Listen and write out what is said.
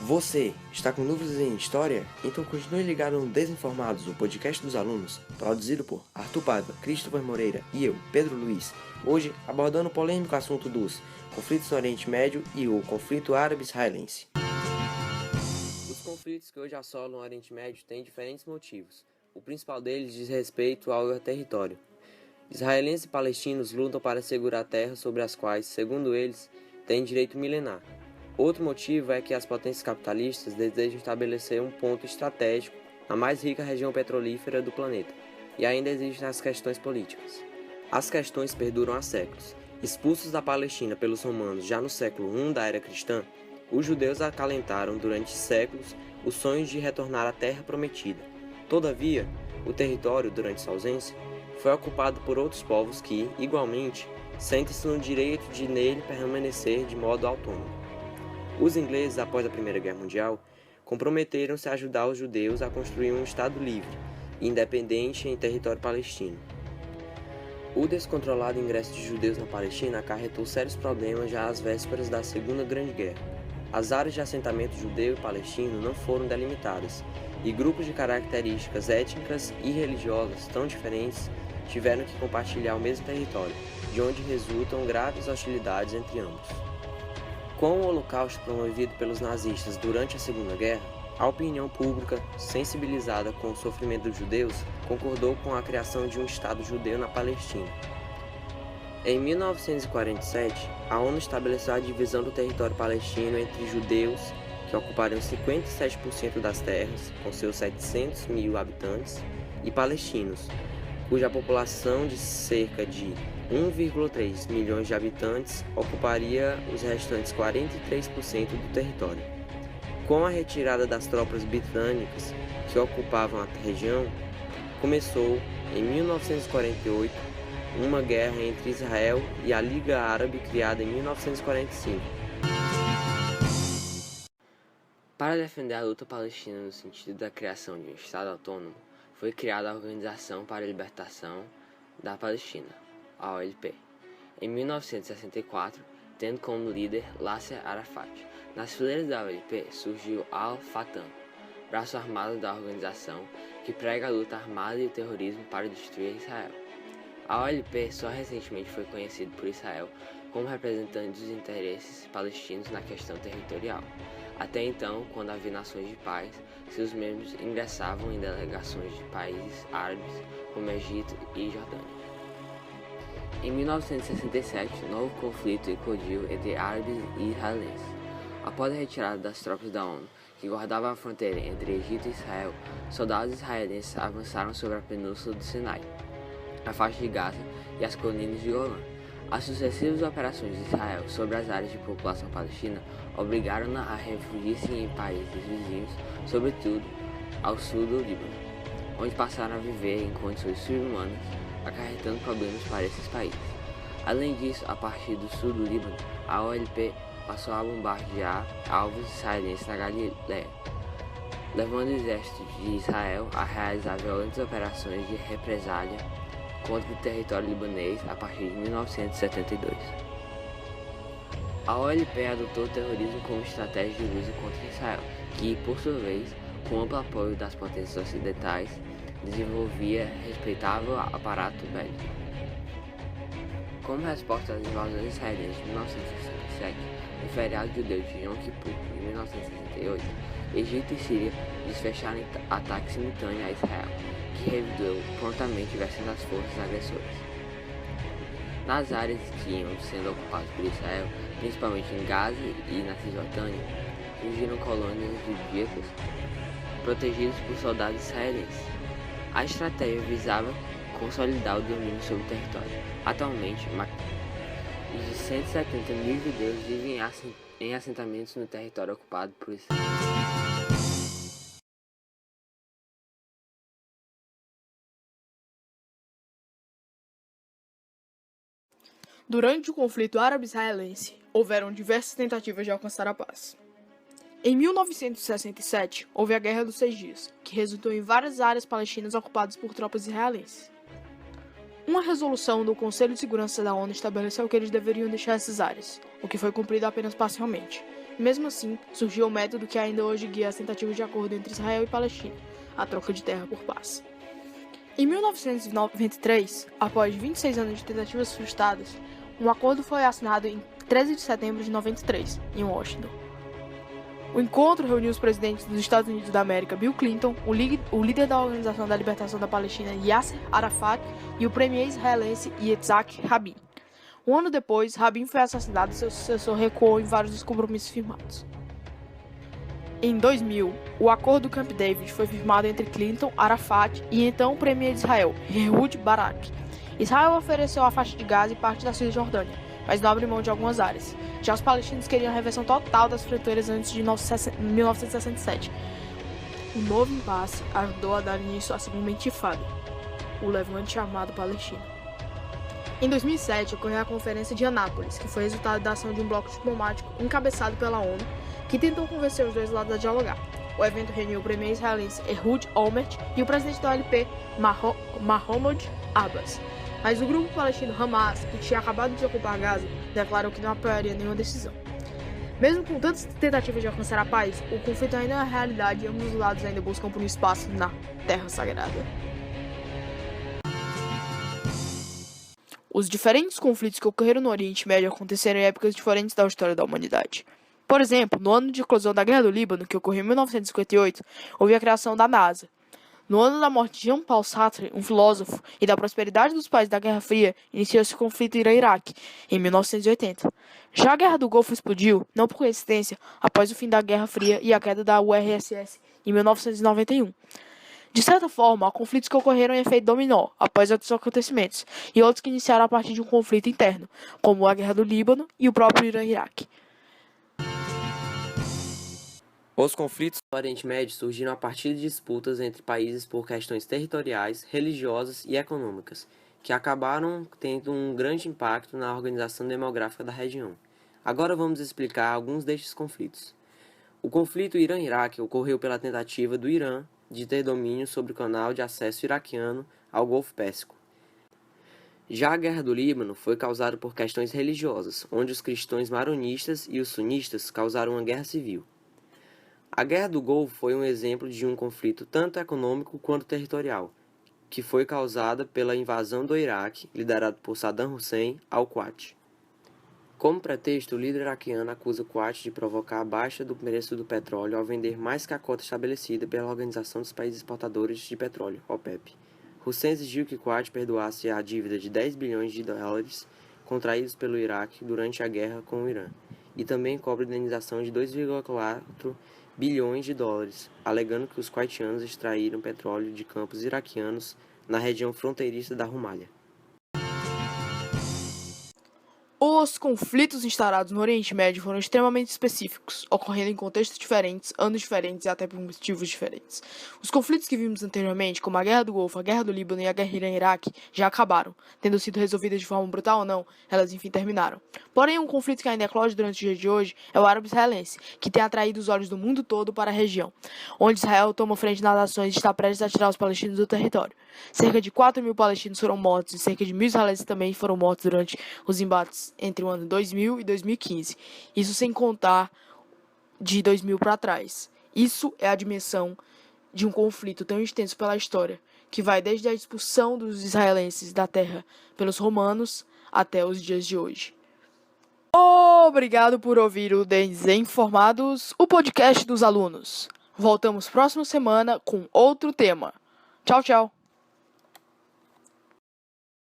Você está com dúvidas em história? Então continue ligado no Desinformados, o podcast dos alunos, produzido por Arthur Paiva, Christopher Moreira e eu, Pedro Luiz. Hoje, abordando o polêmico assunto dos conflitos no Oriente Médio e o conflito árabe-israelense. Os conflitos que hoje assolam o Oriente Médio têm diferentes motivos. O principal deles diz respeito ao território. Israelenses e palestinos lutam para assegurar terras sobre as quais, segundo eles, têm direito milenar. Outro motivo é que as potências capitalistas desejam estabelecer um ponto estratégico na mais rica região petrolífera do planeta, e ainda existem as questões políticas. As questões perduram há séculos. Expulsos da Palestina pelos romanos já no século I da era cristã, os judeus acalentaram durante séculos os sonhos de retornar à terra prometida. Todavia, o território, durante sua ausência, foi ocupado por outros povos que, igualmente, sentem-se no direito de nele permanecer de modo autônomo. Os ingleses, após a Primeira Guerra Mundial, comprometeram-se a ajudar os judeus a construir um Estado livre e independente em território palestino. O descontrolado ingresso de judeus na Palestina acarretou sérios problemas já às vésperas da Segunda Grande Guerra. As áreas de assentamento judeu e palestino não foram delimitadas, e grupos de características étnicas e religiosas tão diferentes tiveram que compartilhar o mesmo território, de onde resultam graves hostilidades entre ambos. Com o Holocausto promovido pelos nazistas durante a Segunda Guerra, a opinião pública, sensibilizada com o sofrimento dos judeus, concordou com a criação de um Estado judeu na Palestina. Em 1947, a ONU estabeleceu a divisão do território palestino entre judeus, que ocupariam 57% das terras, com seus 700 mil habitantes, e palestinos, cuja população de cerca de 1,3 milhões de habitantes ocuparia os restantes 43% do território. Com a retirada das tropas britânicas que ocupavam a região, começou, em 1948, uma guerra entre Israel e a Liga Árabe criada em 1945. Para defender a luta palestina no sentido da criação de um Estado autônomo, foi criada a Organização para a Libertação da Palestina, a OLP, em 1964, tendo como líder Yasser Arafat. Nas fileiras da OLP surgiu Al-Fatah, braço armado da organização que prega a luta armada e o terrorismo para destruir Israel. A OLP só recentemente foi conhecida por Israel como representante dos interesses palestinos na questão territorial. Até então, quando havia nações de paz, seus membros ingressavam em delegações de países árabes como Egito e Jordânia. Em 1967, novo conflito eclodiu entre árabes e israelenses. Após a retirada das tropas da ONU, que guardavam a fronteira entre Egito e Israel, soldados israelenses avançaram sobre a península do Sinai, a faixa de Gaza e as colinas de Golã. As sucessivas operações de Israel sobre as áreas de população palestina obrigaram-na a refugiar-se em países vizinhos, sobretudo ao sul do Líbano, onde passaram a viver em condições subhumanas, acarretando problemas para esses países. Além disso, a partir do sul do Líbano, a OLP passou a bombardear alvos israelenses na Galileia, levando o exército de Israel a realizar violentas operações de represália contra o território libanês a partir de 1972. A OLP adotou o terrorismo como estratégia de luta contra Israel, que, por sua vez, com amplo apoio das potências ocidentais, desenvolvia respeitável aparato bélico. Como resposta às invasões israelenses de 1967, no feriado judeu de Yom Kippur de 1968, Egito e Síria desfecharam ataque simultâneo a Israel, que revidou prontamente versão das forças agressoras. Nas áreas que iam sendo ocupadas por Israel, principalmente em Gaza e na Cisjordânia, surgiram colônias judíacas protegidas por soldados israelenses. A estratégia visava consolidar o domínio sobre o território. Atualmente, mais de 170 mil judeus vivem em assentamentos no território ocupado por Israel. Durante o conflito árabe-israelense, houveram diversas tentativas de alcançar a paz. Em 1967, houve a Guerra dos 6 Dias, que resultou em várias áreas palestinas ocupadas por tropas israelenses. Uma resolução do Conselho de Segurança da ONU estabeleceu que eles deveriam deixar essas áreas, o que foi cumprido apenas parcialmente, Mesmo assim, surgiu o método que ainda hoje guia as tentativas de acordo entre Israel e Palestina, a troca de terra por paz. Em 1993, após 26 anos de tentativas frustradas, um acordo foi assinado em 13 de setembro de 93, em Washington. O encontro reuniu os presidentes dos Estados Unidos da América, Bill Clinton, o líder da Organização da Libertação da Palestina, Yasser Arafat, e o premier israelense Yitzhak Rabin. Um ano depois, Rabin foi assassinado e seu sucessor recuou em vários dos compromissos firmados. Em 2000, o acordo do Camp David foi firmado entre Clinton, Arafat e então o premier de Israel, Ehud Barak. Israel ofereceu a faixa de Gaza e parte da Cisjordânia, mas não abriu mão de algumas áreas. Já os palestinos queriam a reversão total das fronteiras antes de 1967. O novo impasse ajudou a dar início à segunda intifada, o Levante Armado Palestino. Em 2007, ocorreu a Conferência de Anápolis, que foi resultado da ação de um bloco diplomático encabeçado pela ONU, que tentou convencer os dois lados a dialogar. O evento reuniu o premier israelense Ehud Olmert e o presidente da OLP, Mahmoud Abbas. Mas o grupo palestino Hamas, que tinha acabado de ocupar Gaza, declarou que não apoiaria nenhuma decisão. Mesmo com tantas tentativas de alcançar a paz, o conflito ainda é uma realidade e ambos os lados ainda buscam por um espaço na Terra Sagrada. Os diferentes conflitos que ocorreram no Oriente Médio aconteceram em épocas diferentes da história da humanidade. Por exemplo, no ano de eclosão da Guerra do Líbano, que ocorreu em 1958, houve a criação da NASA. No ano da morte de Jean-Paul Sartre, um filósofo, e da prosperidade dos países da Guerra Fria, iniciou-se o conflito Irã-Iraque, em 1980. Já a Guerra do Golfo explodiu, não por coincidência, após o fim da Guerra Fria e a queda da URSS, em 1991. De certa forma, há conflitos que ocorreram em efeito dominó, após outros acontecimentos, e outros que iniciaram a partir de um conflito interno, como a Guerra do Líbano e o próprio Irã-Iraque. Os conflitos do Oriente Médio surgiram a partir de disputas entre países por questões territoriais, religiosas e econômicas, que acabaram tendo um grande impacto na organização demográfica da região. Agora vamos explicar alguns destes conflitos. O conflito Irã-Iraque ocorreu pela tentativa do Irã de ter domínio sobre o canal de acesso iraquiano ao Golfo Pérsico. Já a Guerra do Líbano foi causada por questões religiosas, onde os cristãos maronistas e os sunistas causaram uma guerra civil. A Guerra do Golfo foi um exemplo de um conflito tanto econômico quanto territorial, que foi causada pela invasão do Iraque, liderado por Saddam Hussein, ao Kuwait. Como pretexto, o líder iraquiano acusa o Kuwait de provocar a baixa do preço do petróleo ao vender mais que a cota estabelecida pela Organização dos Países Exportadores de Petróleo, OPEP. Hussein exigiu que o Kuwait perdoasse a dívida de 10 bilhões de dólares contraídos pelo Iraque durante a guerra com o Irã, e também cobra indenização de 2,4 bilhões de dólares, alegando que os kuwaitianos extraíram petróleo de campos iraquianos na região fronteiriça da Rumália. Os conflitos instaurados no Oriente Médio foram extremamente específicos, ocorrendo em contextos diferentes, anos diferentes e até por motivos diferentes. Os conflitos que vimos anteriormente, como a Guerra do Golfo, a Guerra do Líbano e a Guerra Irã-Iraque, já acabaram. Tendo sido resolvidas de forma brutal ou não, elas enfim terminaram. Porém, um conflito que ainda eclode durante o dia de hoje é o árabe-israelense, que tem atraído os olhos do mundo todo para a região, onde Israel toma frente nas ações e está prestes a tirar os palestinos do território. Cerca de 4.000 palestinos foram mortos e cerca de 1.000 israelenses também foram mortos durante os embates entre o ano 2000 e 2015. Isso sem contar de 2000 para trás. Isso é a dimensão de um conflito tão extenso pela história, que vai desde a expulsão dos israelenses da terra pelos romanos até os dias de hoje. Obrigado por ouvir o Desinformados, o podcast dos alunos. Voltamos próxima semana com outro tema. Tchau, tchau.